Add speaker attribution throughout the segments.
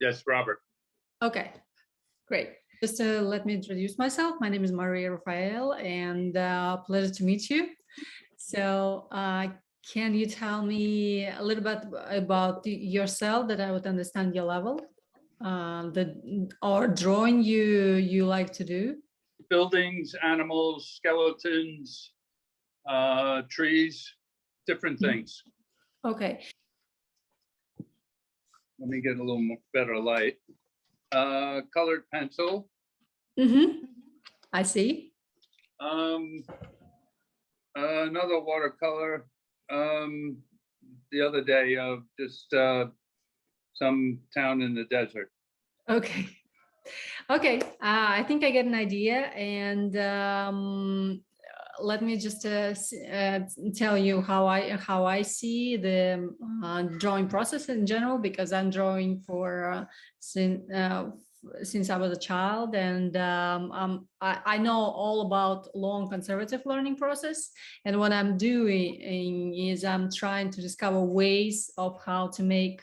Speaker 1: Yes, Robert.
Speaker 2: Okay, great. Just let me introduce myself. My name is Maria Rafael, and pleasure to meet you. So, can you tell me a little bit about yourself that I would understand your level? Or drawing you like to do?
Speaker 1: Buildings, animals, skeletons, trees, different things.
Speaker 2: Okay.
Speaker 1: Let me get a little more better light. Colored pencil.
Speaker 2: I see.
Speaker 1: Another watercolor. The other day of just some town in the desert.
Speaker 2: Okay. Okay. I think I get an idea, and let me just tell you how I see the drawing process in general, because I'm drawing for since I was a child, and I know all about long conservative learning process. And what I'm doing is I'm trying to discover ways of how to make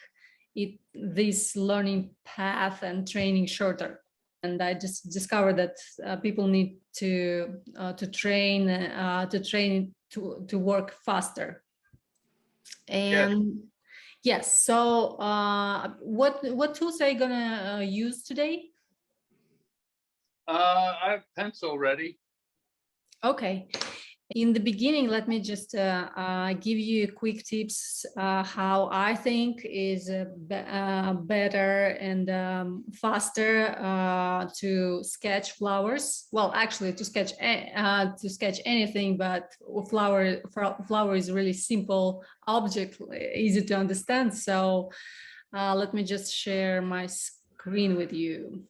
Speaker 2: this learning path and training shorter. And I just discovered that people need to train to work faster. And yes, so what tools are you gonna use today?
Speaker 1: I have pencil ready.
Speaker 2: Okay. In the beginning, let me just give you quick tips how I think is better and faster to sketch flowers. Well, actually, to sketch anything, but flower is a really simple object, easy to understand. So let me just share my screen with you.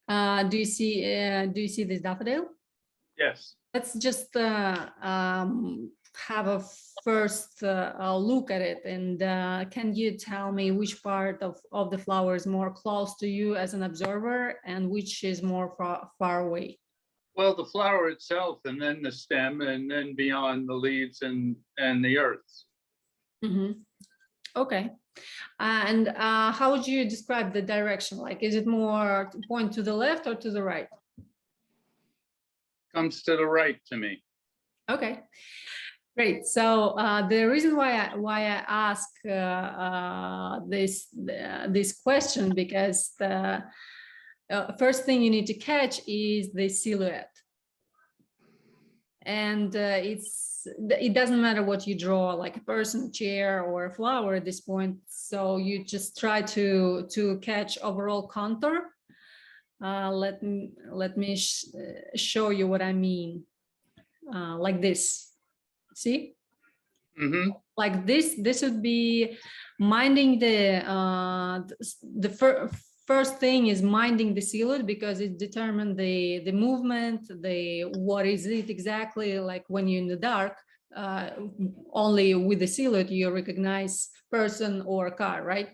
Speaker 2: Do you see this daffodil?
Speaker 1: Yes.
Speaker 2: Let's just have a first look at it. And can you tell me which part of the flower is more close to you as an observer and which is more far away?
Speaker 1: Well, the flower itself, and then the stem, and then beyond the leaves and the earth.
Speaker 2: Okay. And how would you describe the direction? Like, is it more point to the left or to the right?
Speaker 1: Comes to the right to me.
Speaker 2: Okay, great. So the reason why I ask this question, because the first thing you need to catch is the silhouette, and it doesn't matter what you draw, like a person, chair, or a flower at this point. So you just try to catch overall contour. Let me show you what I mean. Like this, see? Like this would be minding the first thing is minding the silhouette, because it determines the movement, what is it exactly. Like when you're in the dark, only with the silhouette you recognize person or car, right?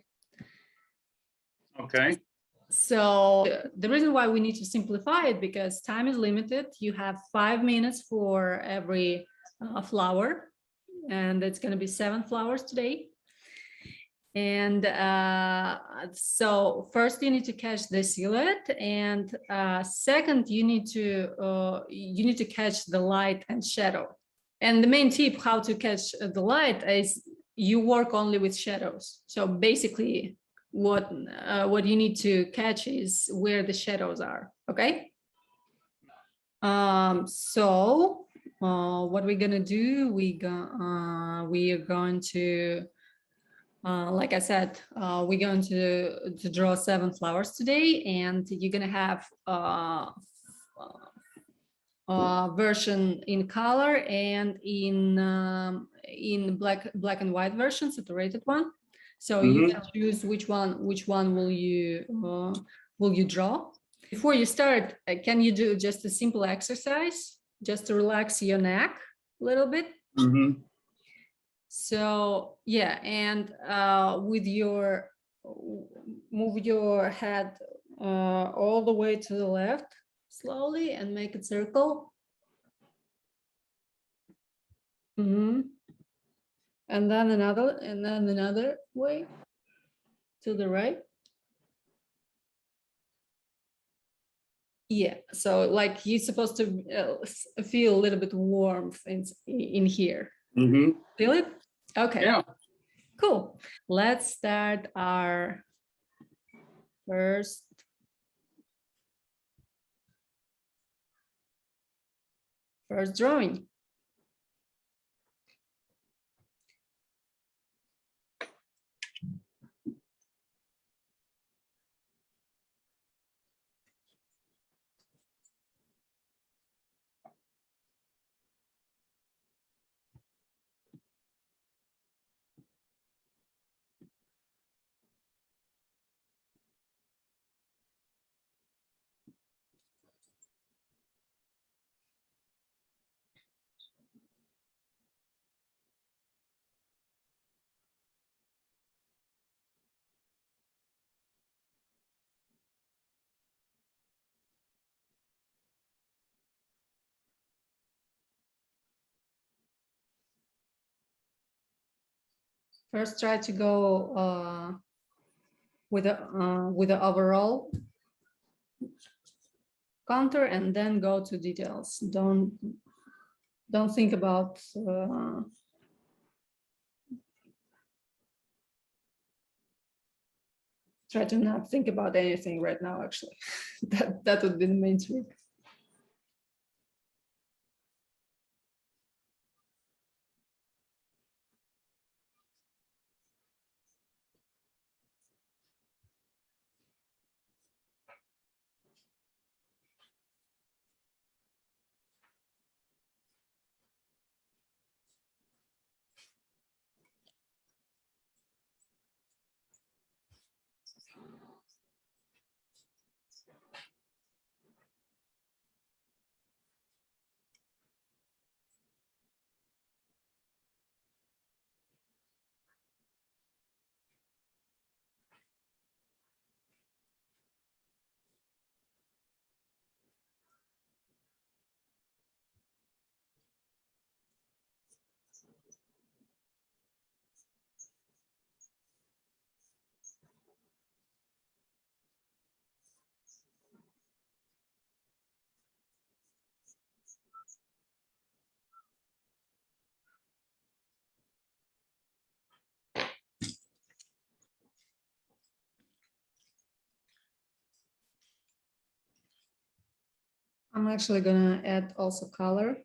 Speaker 1: Okay.
Speaker 2: So the reason why we need to simplify it, because time is limited. You have 5 minutes for every flower, and it's going to be 7 flowers today. And so first you need to catch the silhouette, and second you need to catch the light and shadow. And the main tip how to catch the light is you work only with shadows. So basically what you need to catch is where the shadows are. Okay. So what we're gonna do, we are going to like I said, we're going to draw 7 flowers today, and you're gonna have version in color and in black and white version, separated one. So you can choose which one will you draw. Before you start, can you do just a simple exercise just to relax your neck a little bit? So yeah, and move your head all the way to the left slowly and make it circle. And then another way to the right. Yeah, so like you're supposed to feel a little bit warmth in here.
Speaker 1: Mm-hmm.
Speaker 2: Feel it? Okay.
Speaker 1: Yeah.
Speaker 2: Cool. Let's start our first drawing. First, try to go with the overall contour, and then go to details. Don't think about try to not think about anything right now. Actually, that would be the main trick. I'm actually gonna add also color.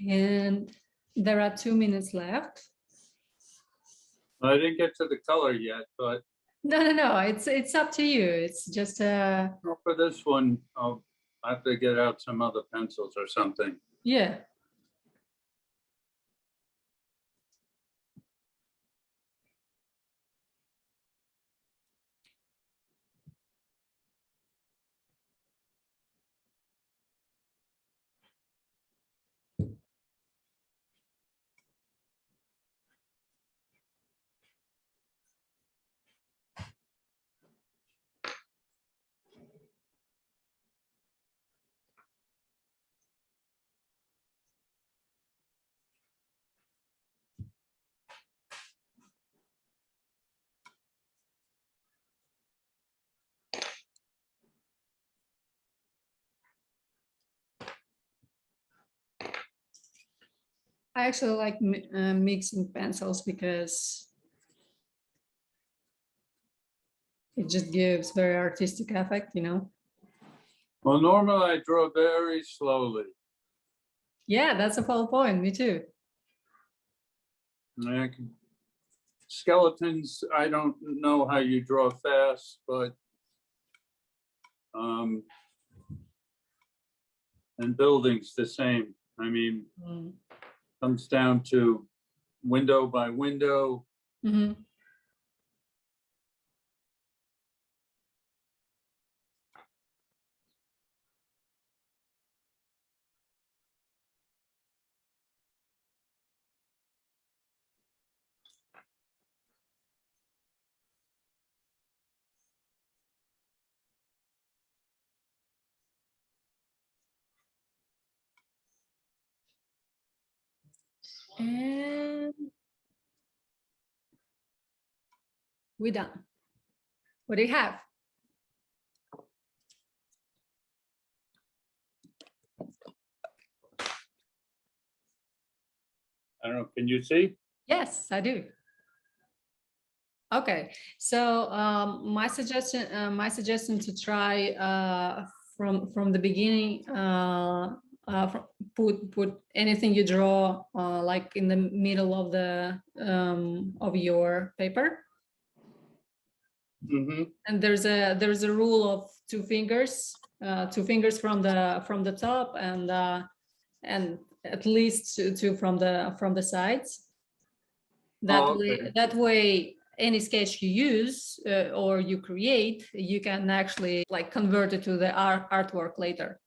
Speaker 2: And there are 2 minutes left.
Speaker 1: I didn't get to the color yet, but
Speaker 2: No. It's up to you. It's just
Speaker 1: for this one, I'll have to get out some other pencils or something.
Speaker 2: yeah. I actually like mixing pencils because it just gives very artistic effect, you know?
Speaker 1: Well, normally I draw very slowly.
Speaker 2: Yeah, that's the whole point. Me too.
Speaker 1: Skeletons, I don't know how you draw fast, but and buildings the same. I mean,
Speaker 2: Mm.
Speaker 1: comes down to window by window.
Speaker 2: Mhm. And we're done. What do you have?
Speaker 1: I don't know, can you see?
Speaker 2: Yes, I do. Okay, so my suggestion to try from the beginning. Put anything you draw like in the middle of your paper,
Speaker 1: Mm-hmm.
Speaker 2: and there's a rule of 2 fingers, 2 fingers from the top, and at least two from the sides. That way, any sketch you use or you create, you can actually like convert it to the artwork later.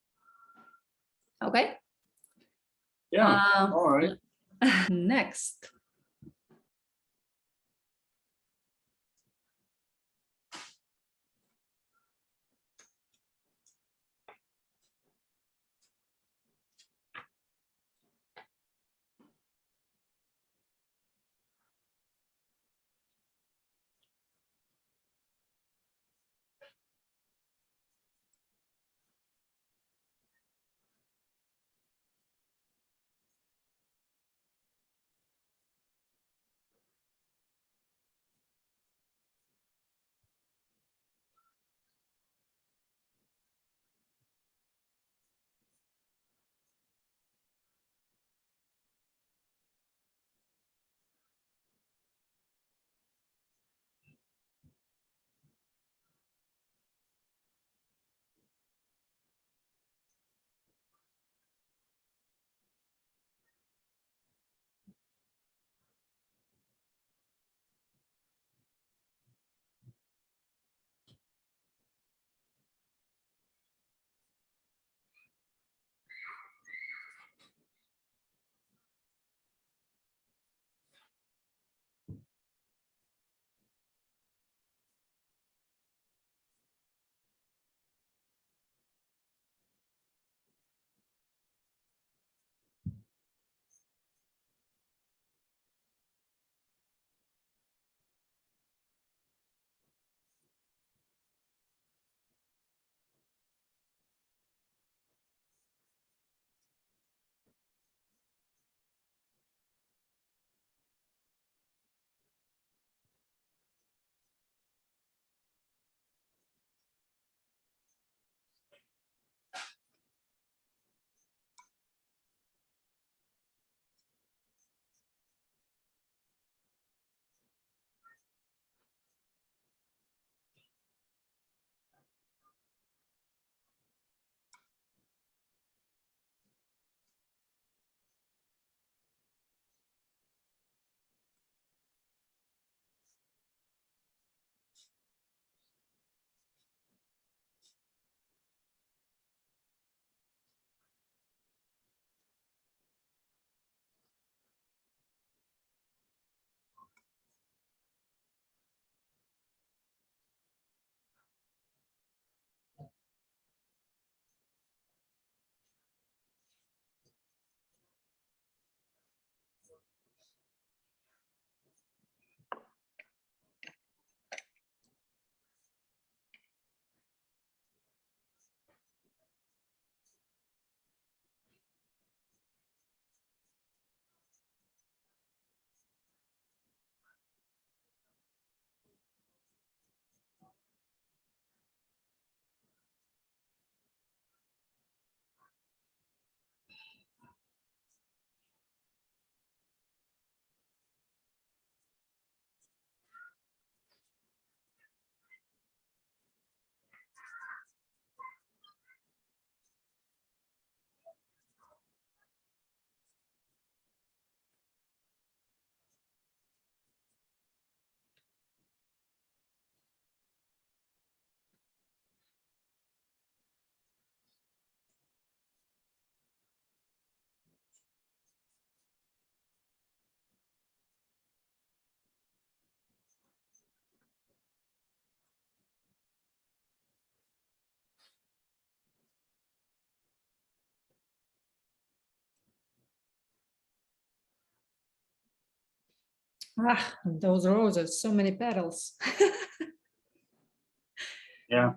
Speaker 2: Okay.
Speaker 1: Yeah, all right.
Speaker 2: Next. Ah, those roses, so many petals.
Speaker 1: Yeah.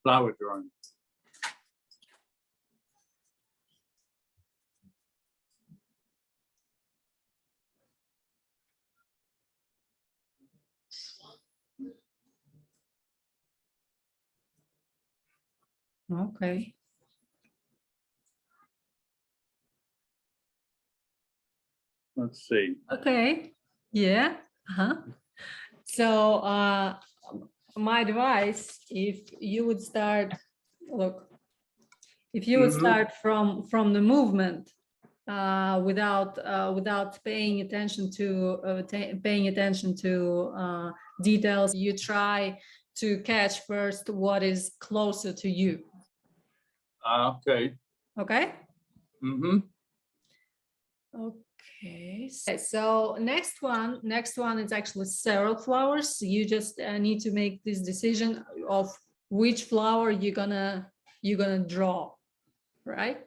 Speaker 1: Flower drawing.
Speaker 2: Okay.
Speaker 1: Let's see.
Speaker 2: Okay. Yeah. Uh-huh. So my advice, if you would start, look, if you would
Speaker 1: Mhm.
Speaker 2: start from the movement without paying attention to details, you try to catch first what is closer to you.
Speaker 1: Okay.
Speaker 2: Okay.
Speaker 1: Mm-hmm.
Speaker 2: Okay. So next one is actually several flowers. You just need to make this decision of which flower you're gonna draw, right?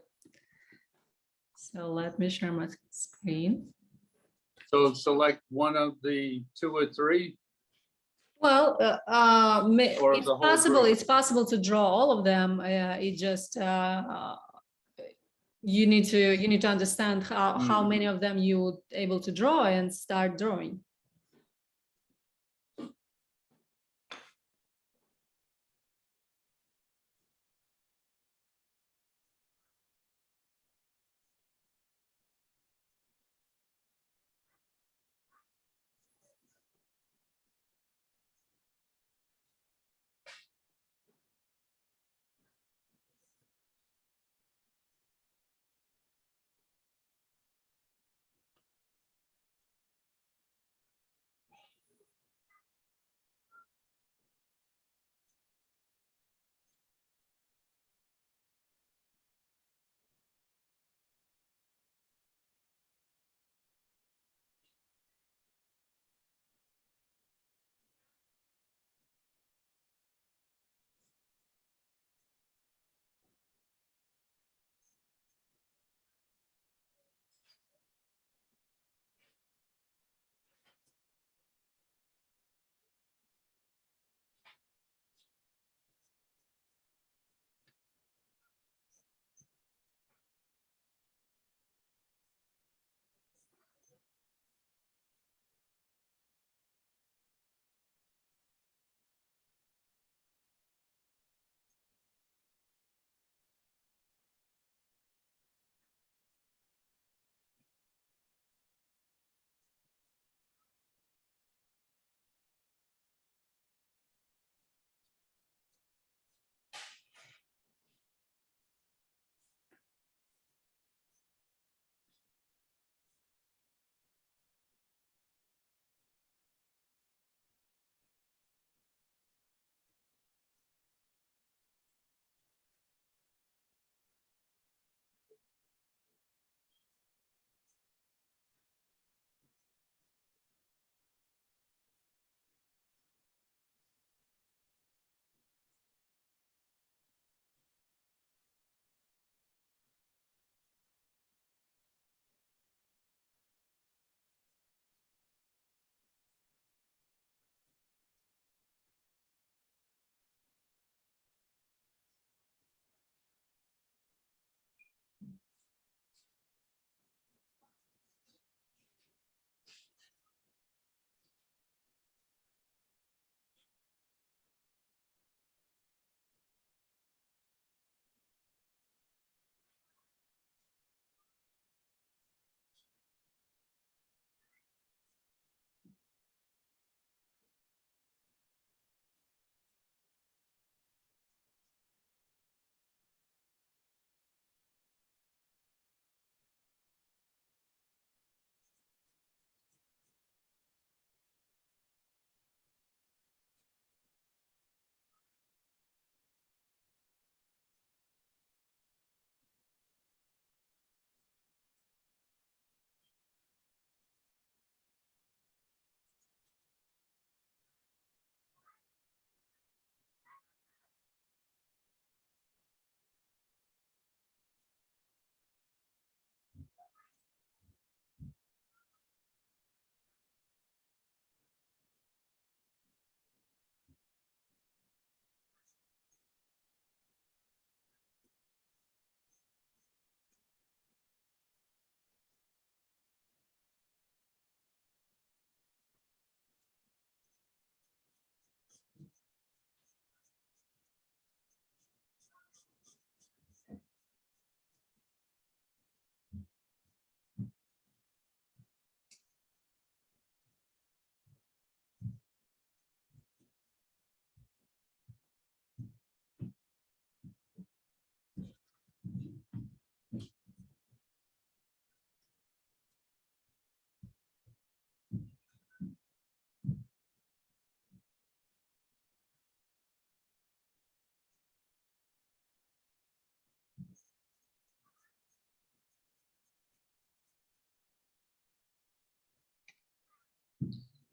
Speaker 2: So let me share my screen.
Speaker 1: So select one of the 2 or 3.
Speaker 2: Well,
Speaker 1: Or
Speaker 2: it's
Speaker 1: the whole
Speaker 2: possible.
Speaker 1: group?
Speaker 2: It's possible to draw all of them. It just you need to understand how many of them you would able to draw and start drawing.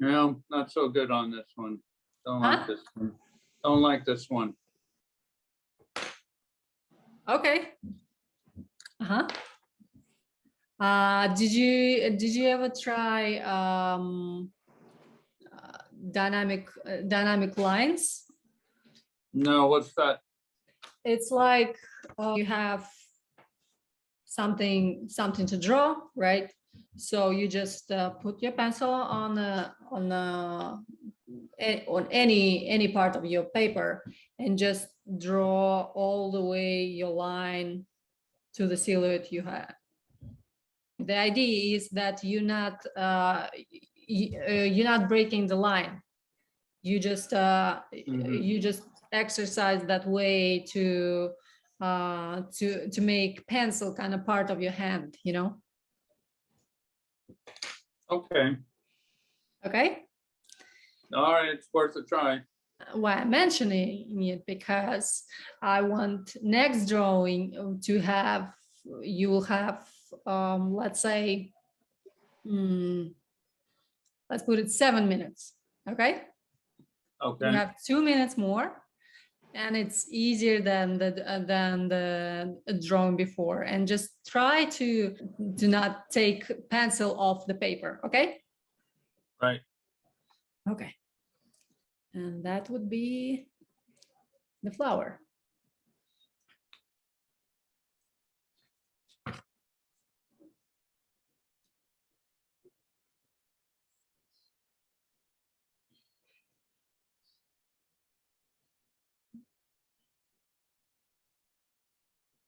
Speaker 1: No, not so good on this one. Don't
Speaker 2: Huh?
Speaker 1: like this one. Don't like this one.
Speaker 2: Okay. Uh-huh. Did you ever try dynamic lines?
Speaker 1: No, what's that?
Speaker 2: It's like you have something to draw, right? So you just put your pencil on any part of your paper and just draw all the way your line to the silhouette you have. The idea is that you're not breaking the line. You just you just exercise that way to make pencil kind of part of your hand, you know.
Speaker 1: Okay.
Speaker 2: Okay.
Speaker 1: All right, it's worth a try.
Speaker 2: Why I'm mentioning it, because I want next drawing to have, you will have let's say let's put it 7 minutes. Okay. You
Speaker 1: Okay.
Speaker 2: have 2 minutes more, and it's easier than the drawing before. And just try to do not take pencil off the paper. Okay.
Speaker 1: Right.
Speaker 2: Okay. And that would be the flower.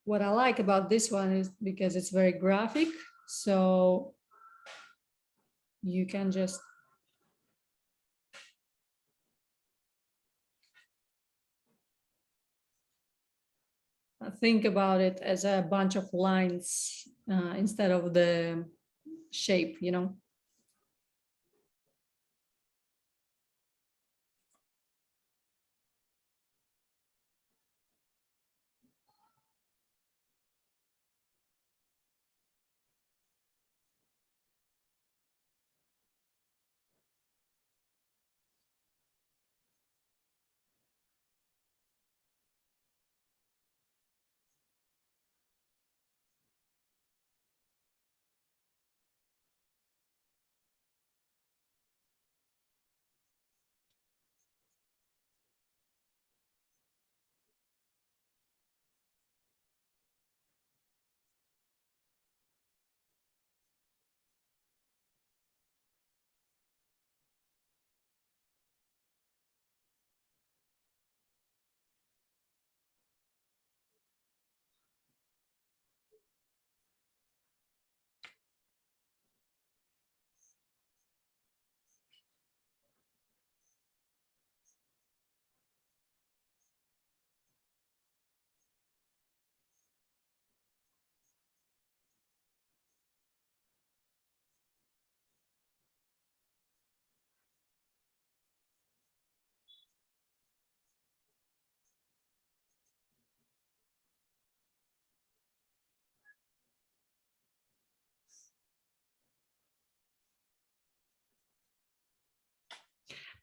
Speaker 2: What I like about this one is because it's very graphic, so you can just think about it as a bunch of lines instead of the shape, you know.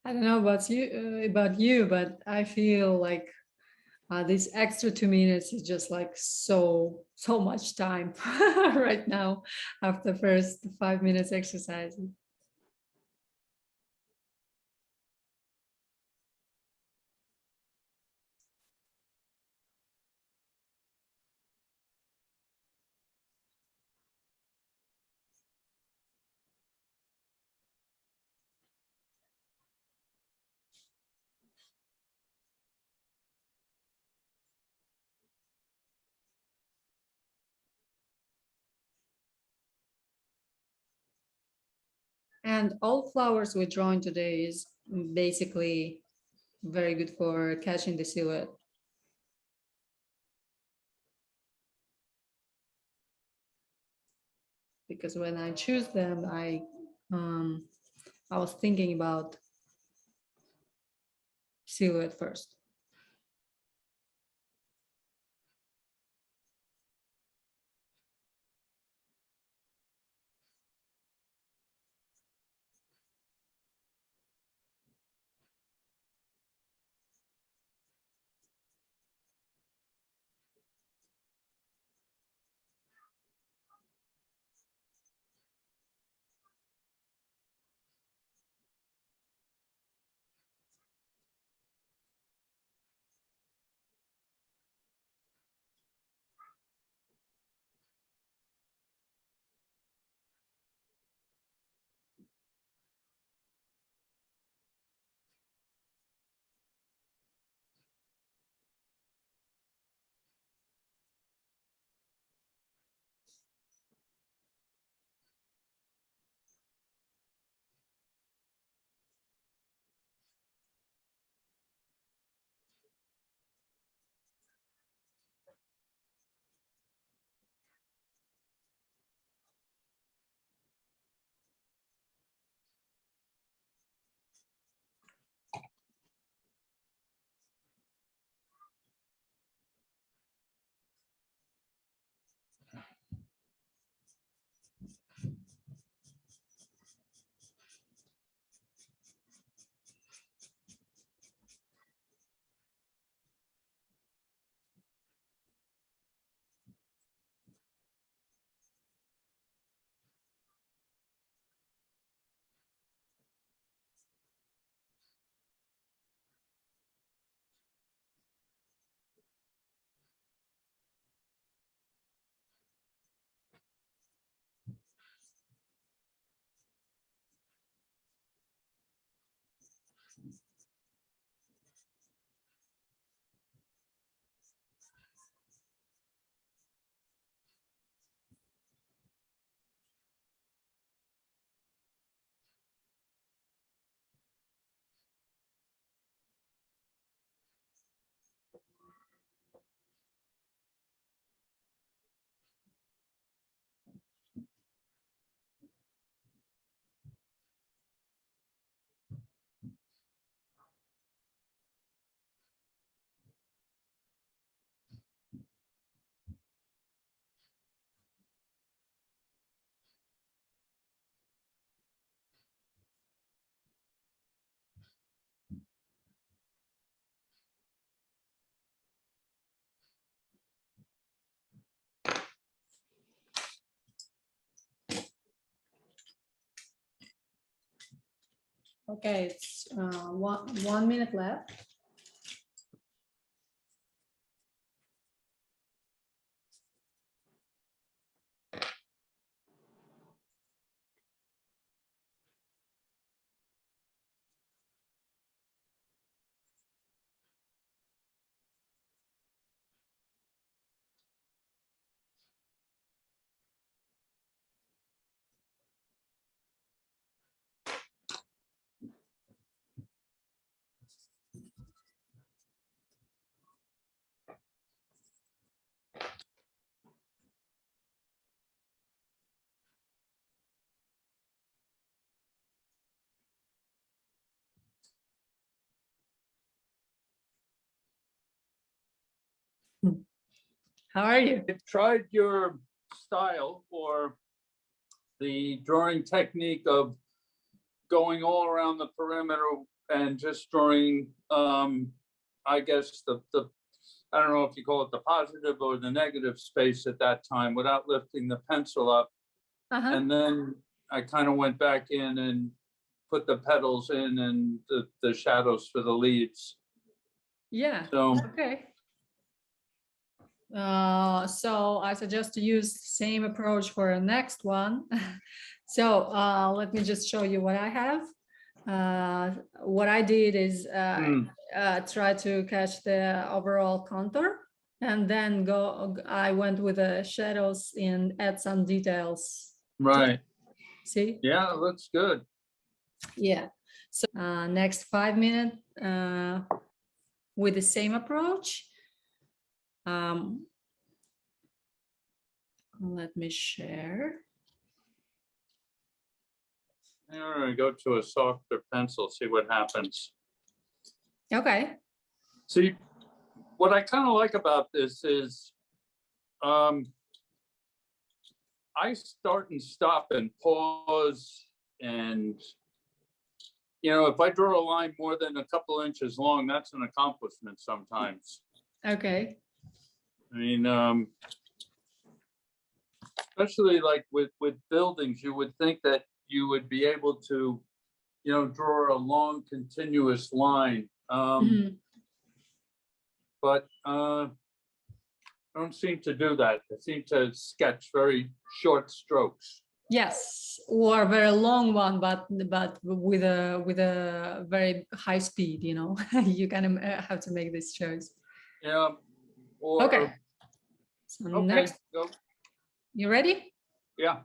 Speaker 2: I don't know about you, but I feel like this extra 2 minutes is just like so much time right now after first 5 minutes exercise. And all flowers we're drawing today is basically very good for catching the silhouette. Because when I choose them, I was thinking about silhouette first. Okay, it's 1 minute left. How are you?
Speaker 1: I tried your style or the drawing technique of going all around the perimeter and just drawing, I guess I don't know if you call it the positive or the negative space at that time without lifting the pencil up.
Speaker 2: Uh-huh.
Speaker 1: And then I kind of went back in and put the petals in and the shadows for the leaves.
Speaker 2: Yeah,
Speaker 1: So,
Speaker 2: okay. So I suggest to use the same approach for the next one. So let me just show you what I have. What I did is try to catch the overall contour, and then I went with the shadows and add some details.
Speaker 1: right.
Speaker 2: See?
Speaker 1: Yeah, it looks good.
Speaker 2: Yeah. So next 5 minutes with the same approach. Let me share.
Speaker 1: I'm gonna go to a softer pencil, see what happens.
Speaker 2: Okay.
Speaker 1: See, what I kind of like about this is I start and stop and pause, and if I draw a line more than a couple inches long, that's an accomplishment sometimes.
Speaker 2: Okay.
Speaker 1: I mean, especially like with buildings, you would think that you would be able to, draw a long continuous line. But I don't seem to do that. I seem to sketch very short strokes.
Speaker 2: Yes, or a very long one, but with a very high speed. You kind of have to make this choice.
Speaker 1: Yeah. Or,
Speaker 2: okay. So
Speaker 1: okay.
Speaker 2: Next,
Speaker 1: Go.
Speaker 2: You ready?
Speaker 1: Yeah.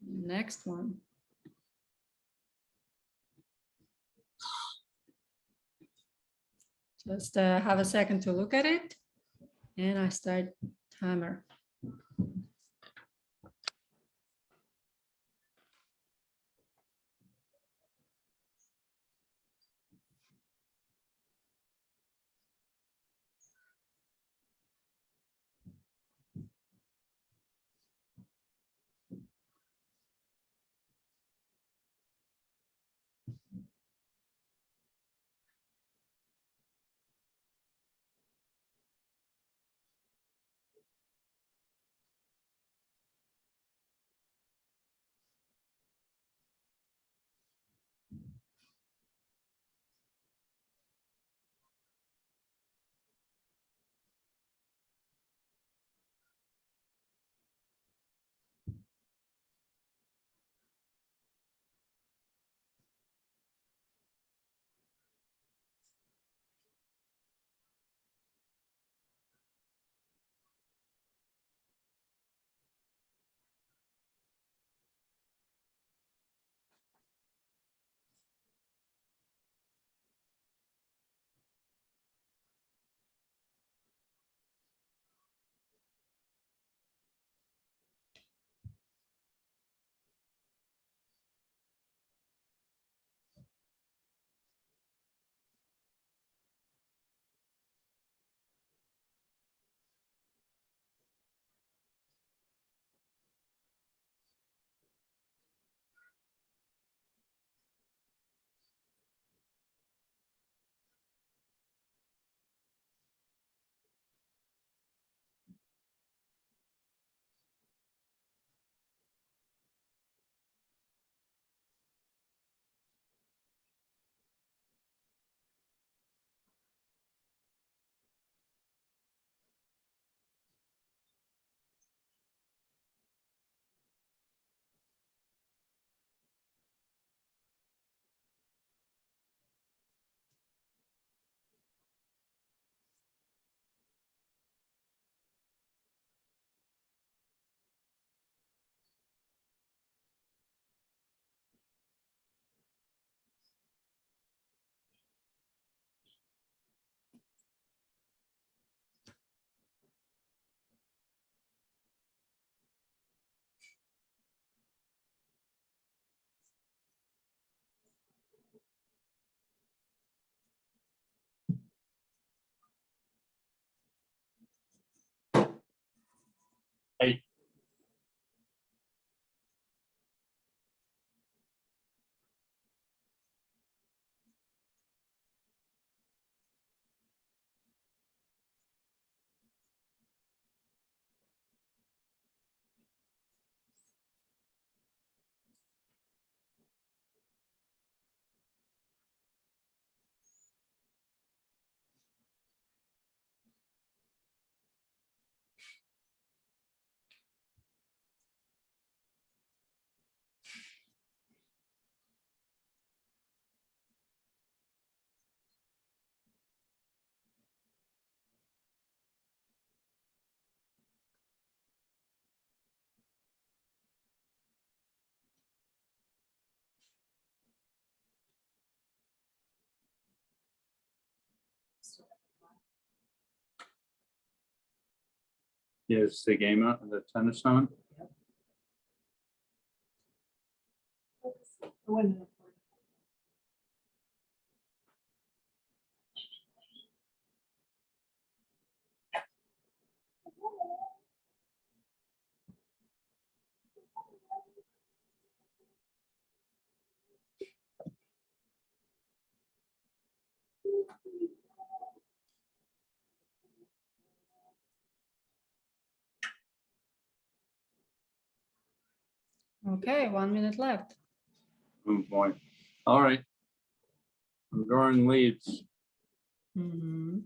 Speaker 2: Next one. Just have a second to look at it, and I start timer.
Speaker 1: Here's the game, the tennis on.
Speaker 2: Okay, 1 minute left.
Speaker 1: Oh, boy. All right. I'm drawing leads.
Speaker 2: Mhm.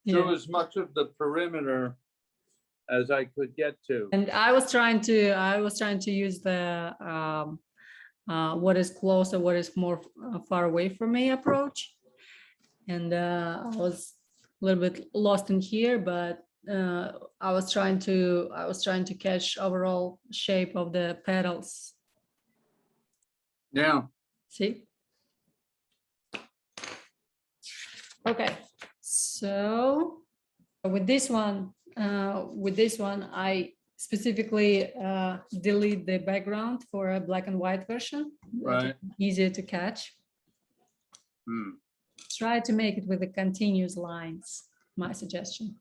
Speaker 1: Drew
Speaker 2: Yeah.
Speaker 1: as much of the perimeter as I could get to.
Speaker 2: And I was trying to use the what is closer, what is more far away from me approach. And I was a little bit lost in here, but I was trying to catch overall shape of the petals.
Speaker 1: Yeah.
Speaker 2: See? Okay, so with this one, I specifically delete the background for a black and white version.
Speaker 1: Right.
Speaker 2: Easier to catch.
Speaker 1: Hmm.
Speaker 2: Try to make it with the continuous lines, my suggestion.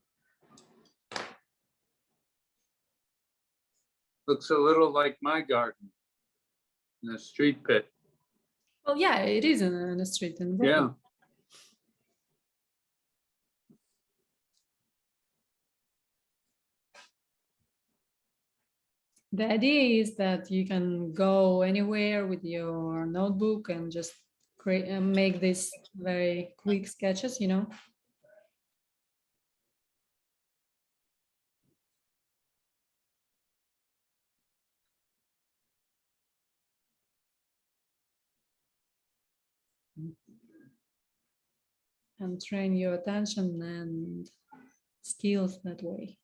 Speaker 1: Looks a little like my garden in a street pit.
Speaker 2: Well, yeah, it is in a street in Brooklyn.
Speaker 1: Yeah.
Speaker 2: The idea is that you can go anywhere with your notebook and just create and make these very quick sketches, you know. And train your attention and skills that way.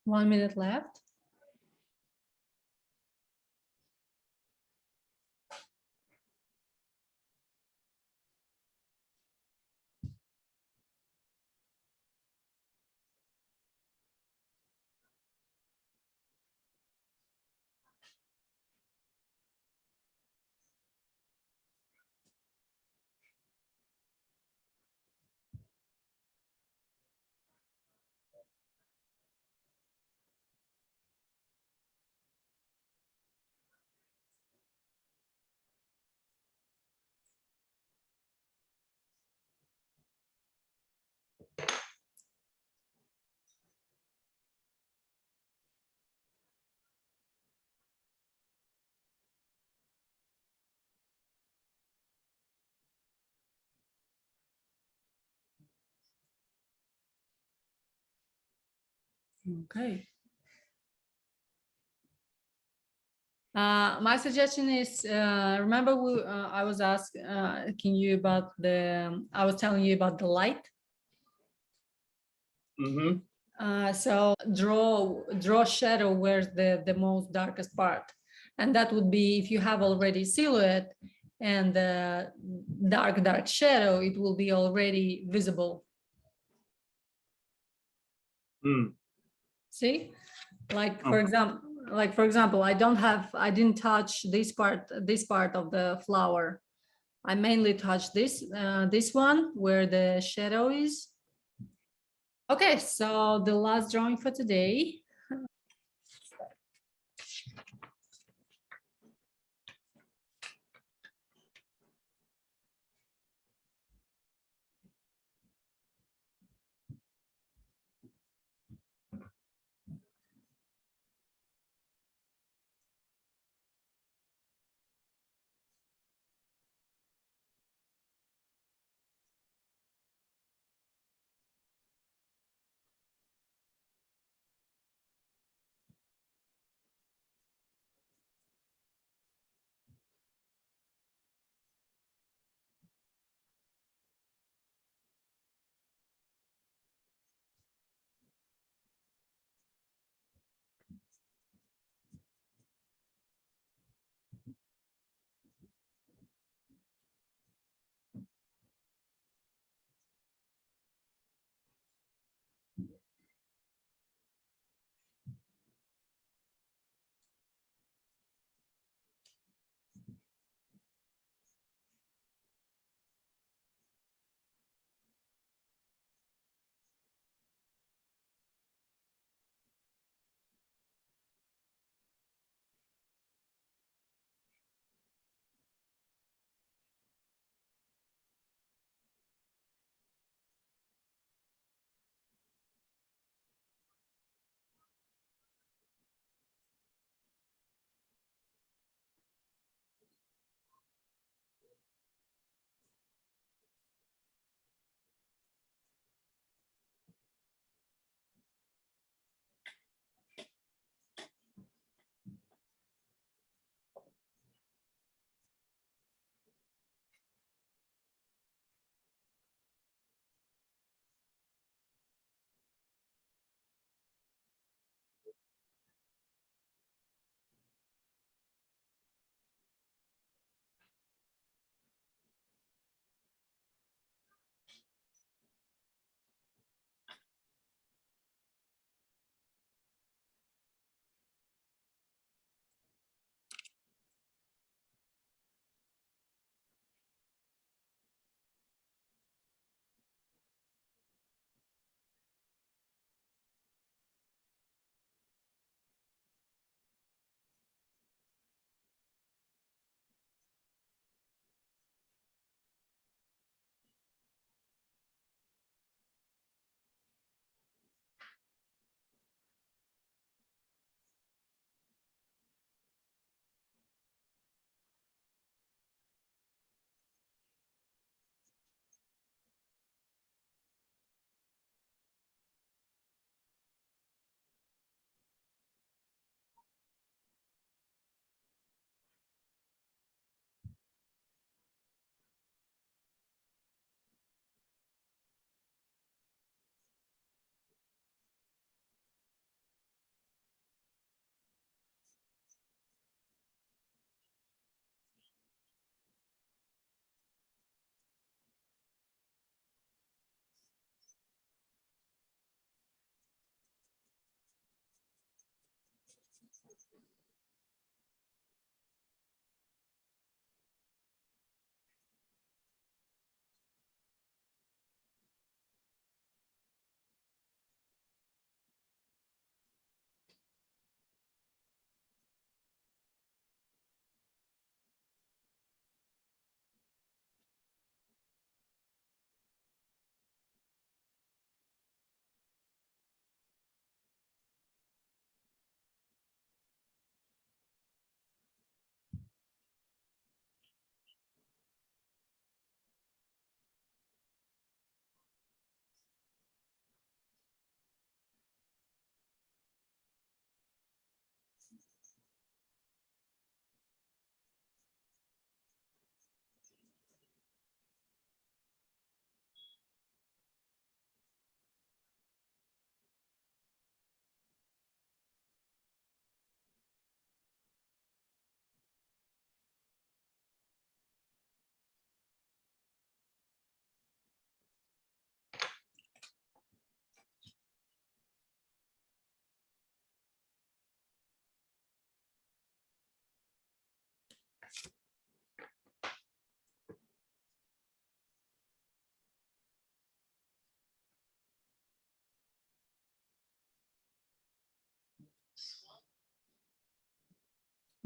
Speaker 2: 1 minute left. Okay. My suggestion is, remember I was asking you about I was telling you about the light. So draw shadow where's the most darkest part, and that would be if you have already silhouette and the dark shadow, it will be already visible. See, like for example, I didn't touch this part of the flower. I mainly touched this one where the shadow is. Okay, so the last drawing for today.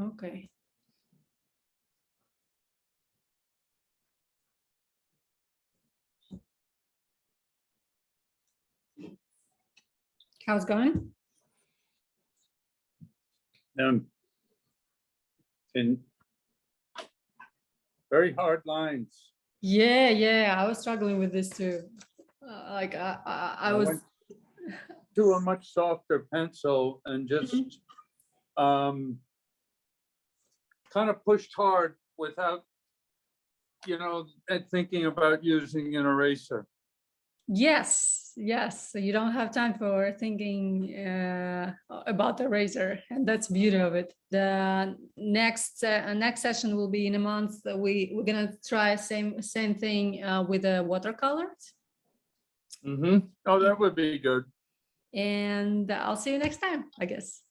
Speaker 2: Okay. How's it going?
Speaker 1: In very hard lines.
Speaker 2: Yeah, I was struggling with this too. Like I was.
Speaker 1: went to a much softer pencil and just kind of pushed hard without, thinking about using an eraser.
Speaker 2: Yes. So you don't have time for thinking about the razor, and that's the beauty of it. The next session will be in a month. We're gonna try same thing with the watercolors,
Speaker 1: Oh, that would be good.
Speaker 2: and I'll see you next time, I guess.